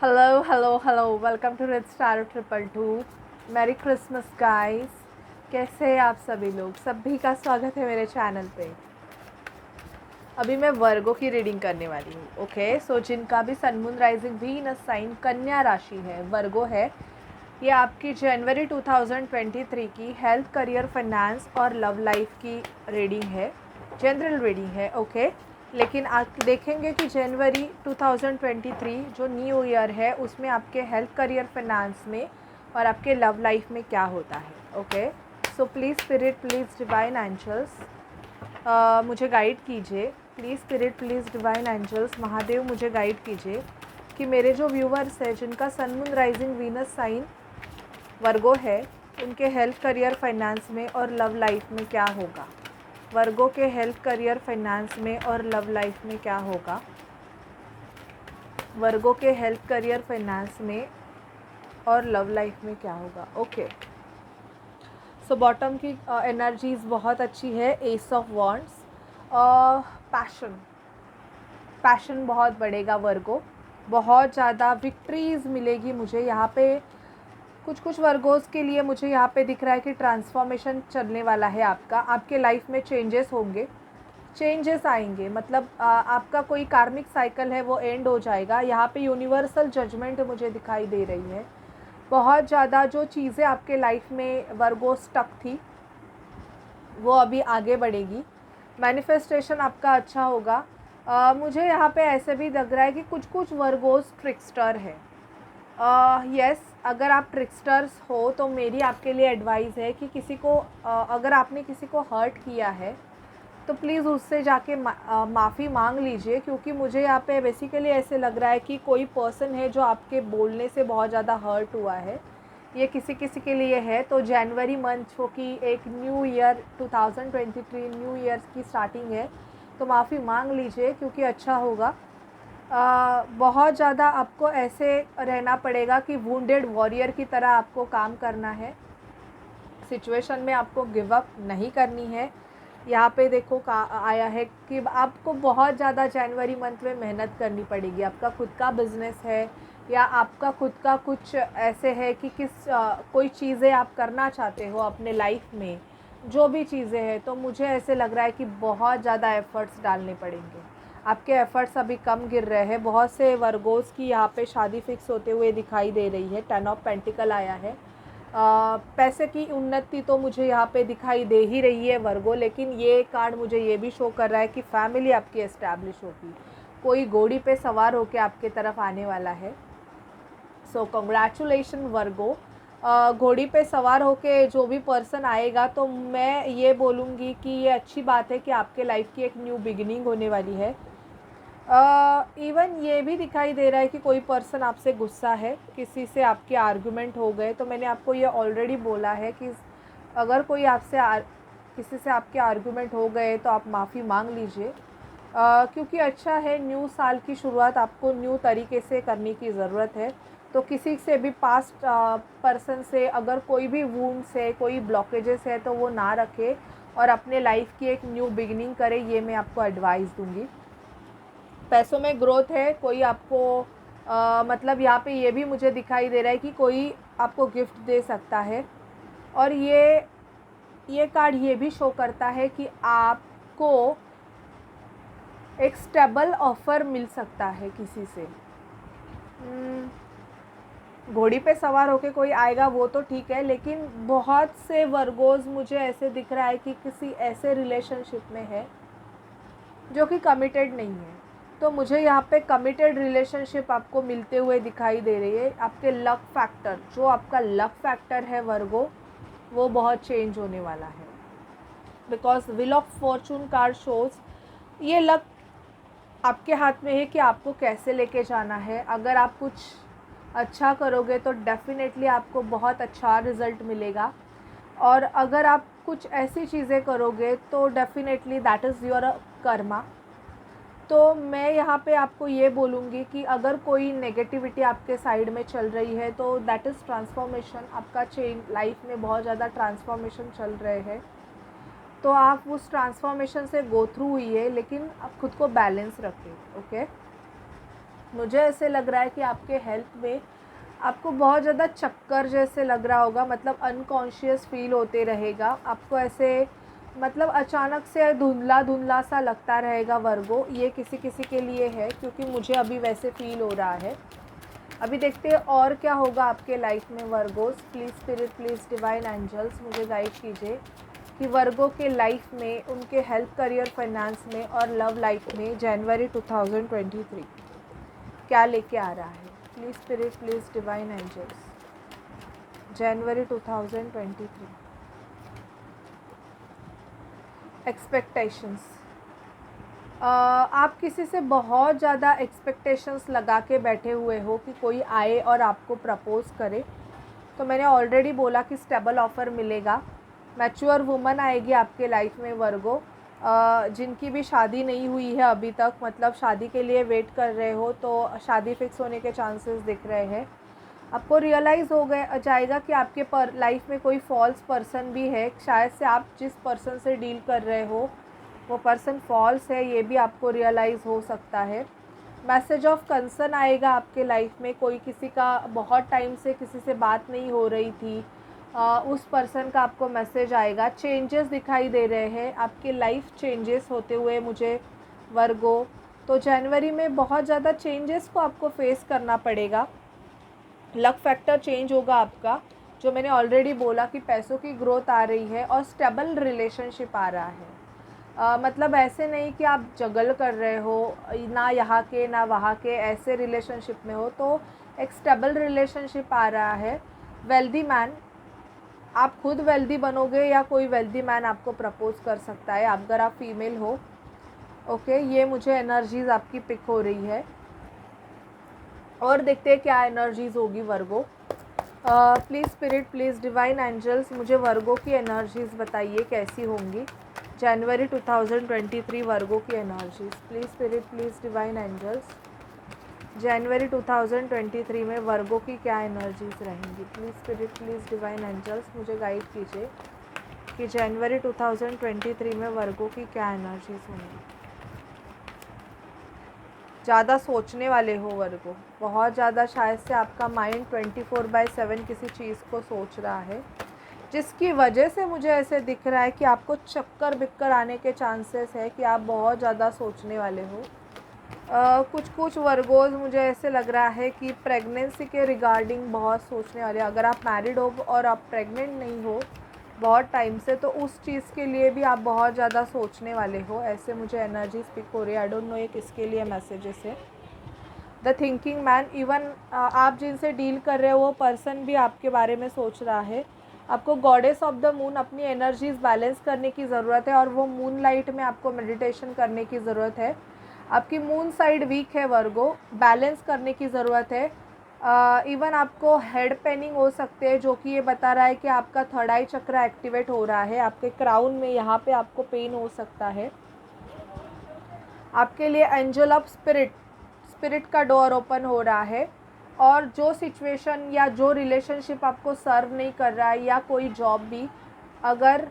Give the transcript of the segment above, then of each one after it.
Hello hello hello, welcome to Red Star 222। Merry Christmas guys. कैसे हैं आप सभी लोग? सभी का स्वागत है मेरे चैनल पे। अभी मैं वर्गो की रीडिंग करने वाली हूँ। ओके, सो जिनका भी sun moon rising Venus sign कन्या राशि है, वर्गो है, ये आपकी जनवरी 2023 की हेल्थ, करियर, फाइनेंस और लव लाइफ की रीडिंग है। जनरल रीडिंग है। ओके, लेकिन आप देखेंगे कि जनवरी 2023 जो न्यू ईयर है उसमें आपके हेल्थ, करियर, फाइनेंस में और आपके लव लाइफ में क्या होता है। Okay, so please spirit, please divine angels मुझे गाइड कीजिए। Please spirit, please divine angels, Mahadev मुझे गाइड कीजिए कि मेरे जो व्यूवर्स हैं जिनका sun moon rising Venus sign Virgo है, उनके हेल्थ, करियर, फाइनेंस में और लव लाइफ में क्या होगा। वर्गो के हेल्थ, करियर, फाइनेंस में और लव लाइफ में क्या होगा। वर्गो के हेल्थ, करियर, फाइनेंस में और लव लाइफ में क्या होगा। ओके, सो बॉटम की एनर्जीज बहुत अच्छी है। S of wands, passion, passion बहुत बढ़ेगा वर्गो, बहुत ज़्यादा विक्ट्रीज मिलेगी मुझे यहाँ पे। कुछ कुछ वर्गोज़ के लिए मुझे यहाँ पे दिख रहा है कि ट्रांसफॉर्मेशन चलने वाला है आपका। आपके लाइफ में चेंजेस होंगे, चेंजेस आएंगे, मतलब आपका कोई कार्मिक साइकिल है वो एंड हो जाएगा। यहाँ पे यूनिवर्सल जजमेंट मुझे दिखाई दे रही है। बहुत ज़्यादा जो चीज़ें आपके लाइफ में वर्गो स्टक थी वो अभी आगे बढ़ेगी। मैनिफेस्टेशन आपका अच्छा होगा। मुझे यहाँ पे ऐसे भी लग रहा है कि कुछ कुछ वर्गोस ट्रिक्स्टर है। यस, अगर आप ट्रिक्स्टर्स हो तो मेरी आपके लिए एडवाइस है कि किसी को अगर आपने किसी को हर्ट किया है तो प्लीज़ उससे जाके माफ़ी मांग लीजिए, क्योंकि मुझे यहाँ पे बेसिकली ऐसे लग रहा है कि कोई पर्सन है जो आपके बोलने से बहुत ज़्यादा हर्ट हुआ है। ये किसी किसी के लिए है। तो जनवरी मंथ जो कि एक न्यू ईयर 2023 न्यू ईयर की स्टार्टिंग है, तो माफ़ी मांग लीजिए क्योंकि अच्छा होगा। बहुत ज़्यादा आपको ऐसे रहना पड़ेगा कि वुंडेड वॉरियर की तरह आपको काम करना है। सिचुएशन में आपको गिव अप नहीं करनी है। यहाँ पे देखो का आया है कि आपको बहुत ज़्यादा जनवरी मंथ में मेहनत करनी पड़ेगी। आपका खुद का बिजनेस है या आपका खुद का कुछ ऐसे है कि कोई चीज़ें आप करना चाहते हो अपने लाइफ में, जो भी चीज़ें हैं, तो मुझे ऐसे लग रहा है कि बहुत ज़्यादा एफ़र्ट्स डालने पड़ेंगे। आपके एफ़र्ट्स अभी कम गिर रहे हैं। बहुत से वर्गोज़ की यहाँ पे शादी फिक्स होते हुए दिखाई दे रही है। 10 ऑफ पेंटिकल आया है। पैसे की उन्नति तो मुझे यहाँ पे दिखाई दे ही रही है वर्गो, लेकिन ये कार्ड मुझे ये भी शो कर रहा है कि फैमिली आपकी एस्टैब्लिश होगी। कोई घोड़ी पे सवार होकर आपके तरफ आने वाला है। सो कंग्रेचुलेशन वर्गो। घोड़ी पे सवार होके जो भी पर्सन आएगा, तो मैं ये बोलूँगी कि ये अच्छी बात है कि आपके लाइफ की एक न्यू बिगिनिंग होने वाली है। इवन ये भी दिखाई दे रहा है कि कोई पर्सन आपसे गुस्सा है, किसी से आपके आर्गुमेंट हो गए। तो मैंने आपको ये ऑलरेडी बोला है कि अगर कोई किसी से आपके आर्गुमेंट हो गए तो आप माफ़ी मांग लीजिए, क्योंकि अच्छा है, न्यू साल की शुरुआत आपको न्यू तरीके से करने की ज़रूरत है। तो किसी से भी पास्ट पर्सन से अगर कोई भी वूंड्स है, कोई ब्लॉकेजेस है, तो वो ना रखे और अपने लाइफ की एक न्यू बिगिनिंग करे, ये मैं आपको एडवाइस दूंगी। पैसों में ग्रोथ है। कोई आपको मतलब यहाँ पे ये भी मुझे दिखाई दे रहा है कि कोई आपको गिफ्ट दे सकता है। और ये कार्ड ये भी शो करता है कि आपको एक स्टेबल ऑफ़र मिल सकता है किसी से। घोड़ी पे सवार होके कोई आएगा वो तो ठीक है, लेकिन बहुत से वर्गोज़ मुझे ऐसे दिख रहा है कि किसी ऐसे रिलेशनशिप में है जो कि कमिटेड नहीं है। तो मुझे यहाँ पे कमिटेड रिलेशनशिप आपको मिलते हुए दिखाई दे रही है। आपके लक फैक्टर, जो आपका लक फैक्टर है वर्गो, वो बहुत चेंज होने वाला है। Because wheel of Fortune card shows ये लक आपके हाथ में है कि आपको कैसे लेके जाना है। अगर आप कुछ अच्छा करोगे तो डेफिनेटली आपको बहुत अच्छा रिज़ल्ट मिलेगा, और अगर आप कुछ ऐसी चीज़ें करोगे तो definitely that is your Karma. तो मैं यहाँ पे आपको ये बोलूँगी कि अगर कोई नेगेटिविटी आपके साइड में चल रही है तो दैट इज़ ट्रांसफॉर्मेशन। आपका चेंज लाइफ में बहुत ज़्यादा ट्रांसफॉर्मेशन चल रहे हैं, तो आप उस ट्रांसफॉर्मेशन से गो थ्रू हुई है, लेकिन आप खुद को बैलेंस रखें। ओके, मुझे ऐसे लग रहा है कि आपके हेल्थ में आपको बहुत ज़्यादा चक्कर जैसे लग रहा होगा, मतलब अनकॉन्शियस फील होते रहेगा आपको, ऐसे मतलब अचानक से धुंधला धुंधला सा लगता रहेगा वर्गो। ये किसी किसी के लिए है, क्योंकि मुझे अभी वैसे फील हो रहा है। अभी देखते हैं और क्या होगा आपके लाइफ में Virgos. Please spirit, please divine angels मुझे गाइड कीजिए कि वर्गो के लाइफ में, उनके हेल्थ, करियर, फाइनेंस में और लव लाइफ में जनवरी 2023 क्या लेके आ रहा है। Please spirit, please divine angels, January 2023 expectations. आप किसी से बहुत ज़्यादा एक्सपेक्टेशंस लगा के बैठे हुए हो कि कोई आए और आपको प्रपोज़ करे। तो मैंने ऑलरेडी बोला कि स्टेबल ऑफ़र मिलेगा, मैच्योर वुमन आएगी आपके लाइफ में वर्गो। जिनकी भी शादी नहीं हुई है अभी तक, मतलब शादी के लिए वेट कर रहे हो, तो शादी फिक्स होने के चांसेस दिख रहे हैं। आपको रियलाइज़ हो जाएगा कि आपके लाइफ में कोई फॉल्स पर्सन भी है। शायद से आप जिस पर्सन से डील कर रहे हो वो पर्सन फॉल्स है, ये भी आपको रियलाइज़ हो सकता है। मैसेज ऑफ कंसर्न आएगा आपके लाइफ में। कोई किसी का बहुत टाइम से किसी से बात नहीं हो रही थी, उस पर्सन का आपको मैसेज आएगा। चेंजेस दिखाई दे रहे हैं, आपकी लाइफ चेंजेस होते हुए मुझे वर्गो। तो जनवरी में बहुत ज़्यादा चेंजेस को आपको फेस करना पड़ेगा। लक फैक्टर चेंज होगा आपका, जो मैंने ऑलरेडी बोला कि पैसों की ग्रोथ आ रही है और स्टेबल रिलेशनशिप आ रहा है। मतलब ऐसे नहीं कि आप जगल कर रहे हो, ना यहाँ के ना वहाँ के, ऐसे रिलेशनशिप में हो, तो एक स्टेबल रिलेशनशिप आ रहा है। वेल्दी मैन, आप खुद वेल्दी बनोगे या कोई वेल्दी मैन आपको प्रपोज़ कर सकता है अगर आप फीमेल हो। ओके, ये मुझे एनर्जीज़ आपकी पिक हो रही है। और देखते हैं क्या एनर्जीज़ होगी Virgo. Please spirit, please divine angels मुझे वर्गो की एनर्जीज़ बताइए कैसी होंगी जनवरी 2023 वर्गो की energies. Please spirit, please divine angels जनवरी 2023 में वर्गो की क्या एनर्जीज़ रहेंगी। Please spirit, please divine angels मुझे गाइड कीजिए कि जनवरी 2023 में वर्गो की क्या एनर्जीज़ होंगी। ज़्यादा सोचने वाले हो वर्गो, बहुत ज़्यादा शायद से आपका माइंड 24/7 किसी चीज़ को सोच रहा है, जिसकी वजह से मुझे ऐसे दिख रहा है कि आपको चक्कर बिक्कर आने के चांसेस है कि आप बहुत ज़्यादा सोचने वाले हो। कुछ वर्गोज़ मुझे ऐसे लग रहा है कि प्रेगनेंसी के रिगार्डिंग बहुत सोचने वाले। अगर आप मैरिड हो और आप प्रेग्नेंट नहीं हो बहुत टाइम से, तो उस चीज़ के लिए भी आप बहुत ज़्यादा सोचने वाले हो, ऐसे मुझे एनर्जी स्पिक हो रही है। आई डोंट नो ये किसके लिए मैसेजेस है। द थिंकिंग मैन, इवन आप जिनसे डील कर रहे हो वो पर्सन भी आपके बारे में सोच रहा है। आपको गॉडेस ऑफ द मून, अपनी एनर्जीज़ बैलेंस करने की ज़रूरत है, और वो मून लाइट में आपको मेडिटेशन करने की ज़रूरत है। आपकी मून साइड वीक है वर्गो, बैलेंस करने की ज़रूरत है। इवन आपको हेड पेनिंग हो सकते हैं, जो कि ये बता रहा है कि आपका थर्ड आई चक्र एक्टिवेट हो रहा है। आपके क्राउन में यहाँ पे आपको पेन हो सकता है। आपके लिए एंजल ऑफ स्पिरिट का डोर ओपन हो रहा है। और जो सिचुएशन या जो रिलेशनशिप आपको सर्व नहीं कर रहा है, या कोई जॉब भी अगर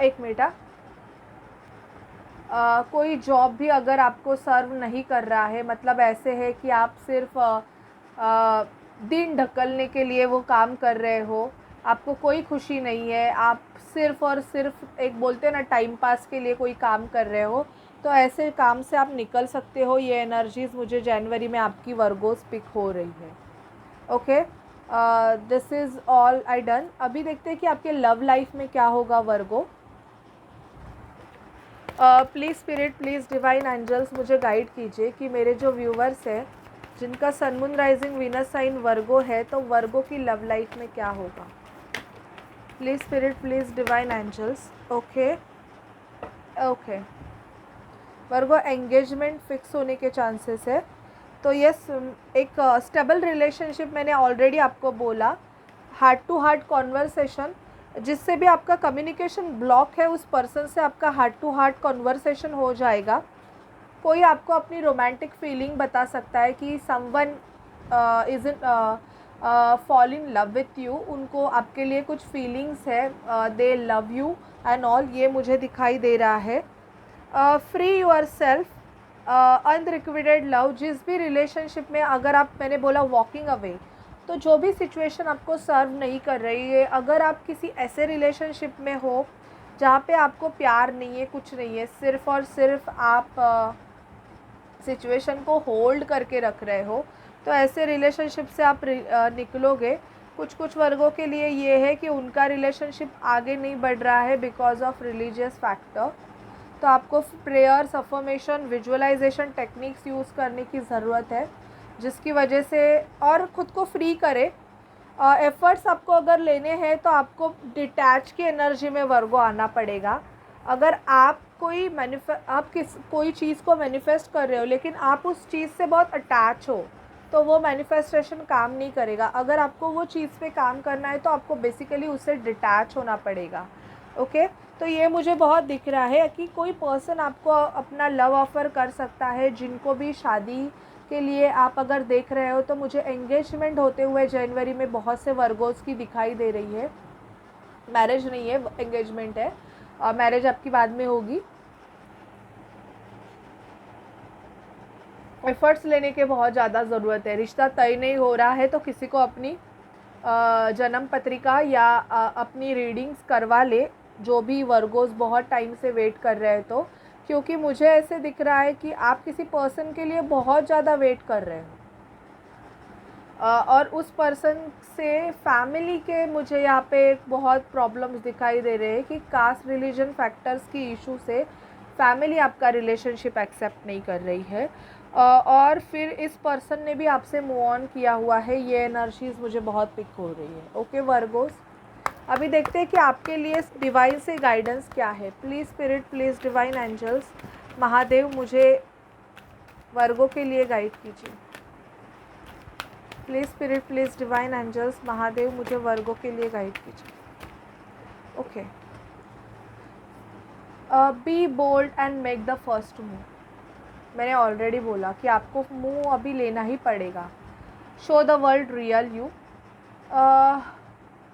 एक मिनट, कोई जॉब भी अगर आपको सर्व नहीं कर रहा है, मतलब ऐसे है कि आप सिर्फ दिन ढकलने के लिए वो काम कर रहे हो, आपको कोई खुशी नहीं है, आप सिर्फ और सिर्फ एक बोलते हैं ना टाइम पास के लिए कोई काम कर रहे हो, तो ऐसे काम से आप निकल सकते हो। ये एनर्जीज़ मुझे जनवरी में आपकी वर्गोस पिक हो रही है। Okay, this is all I done. अभी देखते हैं कि आपके लव लाइफ में क्या होगा Virgo. Please spirit, please divine angels मुझे गाइड कीजिए कि मेरे जो व्यूवर्स हैं जिनका sun moon rising Venus sign Virgo है, तो वर्गो की लव लाइफ में क्या होगा। Please spirit, please divine angels. Okay okay, Virgo engagement fix होने के चांसेस है। तो यस, एक स्टेबल रिलेशनशिप मैंने ऑलरेडी आपको बोला, हार्ट टू हार्ट कॉन्वर्सेशन, जिससे भी आपका कम्युनिकेशन ब्लॉक है उस पर्सन से आपका हार्ट टू हार्ट कॉन्वर्सेशन हो जाएगा। कोई आपको अपनी रोमांटिक फीलिंग बता सकता है कि someone is fall in love with you, उनको आपके लिए कुछ फीलिंग्स है, दे लव यू एंड ऑल, ये मुझे दिखाई दे रहा है। Free your self, unrequited love, जिस भी रिलेशनशिप में अगर आप, मैंने बोला वॉकिंग अवे, तो जो भी सिचुएशन आपको सर्व नहीं कर रही है, अगर आप किसी ऐसे रिलेशनशिप में हो जहाँ पे आपको प्यार नहीं है, कुछ नहीं है, सिर्फ़ और सिर्फ आप सिचुएशन को होल्ड करके रख रहे हो, तो ऐसे रिलेशनशिप से आप निकलोगे। कुछ कुछ वर्गों के लिए ये है कि उनका रिलेशनशिप आगे नहीं बढ़ रहा है बिकॉज ऑफ रिलीजियस फैक्टर, तो आपको prayers, affirmation, visualisation techniques use करने की ज़रूरत है, जिसकी वजह से, और ख़ुद को फ्री करे। एफ़र्ट्स आपको अगर लेने हैं तो आपको डिटैच की एनर्जी में वर्गो आना पड़ेगा। अगर आप कोई चीज़ को मैनिफेस्ट कर रहे हो लेकिन आप उस चीज़ से बहुत अटैच हो, तो वो मैनिफेस्टेशन काम नहीं करेगा। अगर आपको वो चीज़ पे काम करना है तो आपको बेसिकली उससे डिटैच होना पड़ेगा। ओके, तो ये मुझे बहुत दिख रहा है कि कोई पर्सन आपको अपना लव ऑफ़र कर सकता है। जिनको भी शादी के लिए आप अगर देख रहे हो, तो मुझे एंगेजमेंट होते हुए जनवरी में बहुत से वर्गोज़ की दिखाई दे रही है। मैरिज नहीं है, एंगेजमेंट है, मैरिज आपकी बाद में होगी। एफ़र्ट्स लेने के बहुत ज़्यादा ज़रूरत है। रिश्ता तय नहीं हो रहा है तो किसी को अपनी जन्म पत्रिका या अपनी रीडिंग्स करवा ले, जो भी वर्गोज़ बहुत टाइम से वेट कर रहे हैं, तो क्योंकि मुझे ऐसे दिख रहा है कि आप किसी पर्सन के लिए बहुत ज़्यादा वेट कर रहे हो, और उस पर्सन से फैमिली के मुझे यहाँ पे बहुत प्रॉब्लम्स दिखाई दे रहे हैं कि कास्ट, रिलीजन फैक्टर्स की इशू से फैमिली आपका रिलेशनशिप एक्सेप्ट नहीं कर रही है, और फिर इस पर्सन ने भी आपसे मूव ऑन किया हुआ है। ये एनर्जीज़ मुझे बहुत पिक हो रही है। ओके वर्गोस, अभी देखते हैं कि आपके लिए डिवाइन से गाइडेंस क्या है। Please spirit, please divine angels, Mahadev मुझे वर्गों के लिए गाइड कीजिए। Please spirit, please divine angels, Mahadev मुझे वर्गों के लिए गाइड कीजिए। Okay, be bold and make the first move. मैंने ऑलरेडी बोला कि आपको मूव अभी लेना ही पड़ेगा। Show the world real you.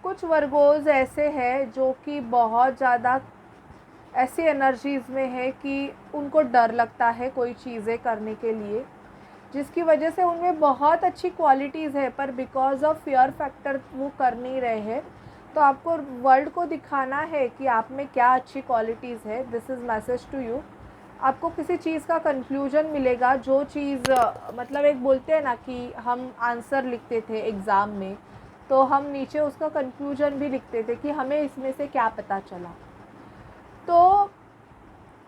कुछ वर्गोज़ ऐसे हैं जो कि बहुत ज़्यादा ऐसी एनर्जीज़ में है कि उनको डर लगता है कोई चीज़ें करने के लिए, जिसकी वजह से उनमें बहुत अच्छी क्वालिटीज़ है, पर बिकॉज ऑफ फियर फैक्टर वो कर नहीं रहे हैं। तो आपको वर्ल्ड को दिखाना है कि आप में क्या अच्छी क्वालिटीज़ है। This is message to you. आपको किसी चीज़ का कंक्लूजन मिलेगा, जो चीज़ मतलब एक बोलते हैं ना कि हम आंसर लिखते थे एग्ज़ाम में, तो हम नीचे उसका कंक्लूजन भी लिखते थे कि हमें इसमें से क्या पता चला। तो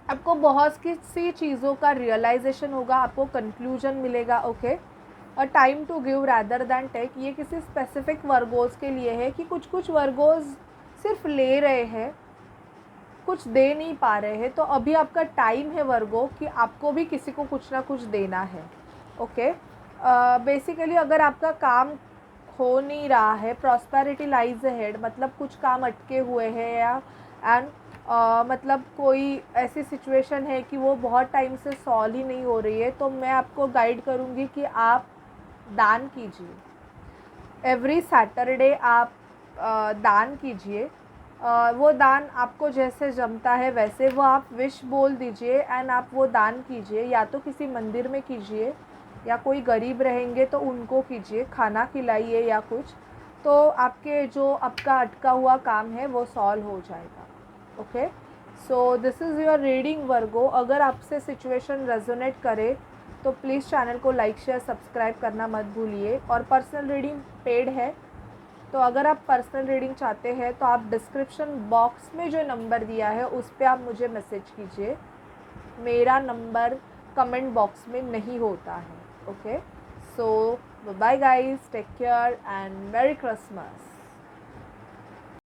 आपको बहुत सी चीज़ों का रियलाइजेशन होगा, आपको कंक्लूजन मिलेगा। Okay, a time to give rather than take. ये किसी स्पेसिफिक वर्गोज़ के लिए है कि कुछ कुछ वर्गोज़ सिर्फ ले रहे हैं, कुछ दे नहीं पा रहे हैं। तो अभी आपका टाइम है वर्गो कि आपको भी किसी को कुछ ना कुछ देना है। ओके, बेसिकली अगर आपका काम हो नहीं रहा है, प्रॉस्पेरिटी लाइज अहेड, मतलब कुछ काम अटके हुए हैं, या एंड मतलब कोई ऐसी सिचुएशन है कि वो बहुत टाइम से सॉल्व ही नहीं हो रही है, तो मैं आपको गाइड करूँगी कि आप दान कीजिए। एवरी सैटरडे आप दान कीजिए। वो दान आपको जैसे जमता है वैसे वो आप विश बोल दीजिए एंड आप वो दान कीजिए। या तो किसी मंदिर में कीजिए, या कोई गरीब रहेंगे तो उनको कीजिए, खाना खिलाइए या कुछ, तो आपके जो आपका अटका हुआ काम है वो सॉल्व हो जाएगा। Okay, so this is your reading Virgo. अगर आपसे सिचुएशन रेजोनेट करे तो प्लीज़ चैनल को लाइक, शेयर, सब्सक्राइब करना मत भूलिए। और पर्सनल रीडिंग पेड है, तो अगर आप पर्सनल रीडिंग चाहते हैं तो आप डिस्क्रिप्शन बॉक्स में जो नंबर दिया है उस पर आप मुझे मैसेज कीजिए। मेरा नंबर कमेंट बॉक्स में नहीं होता है। Okay, so bye guys, take care and merry Christmas.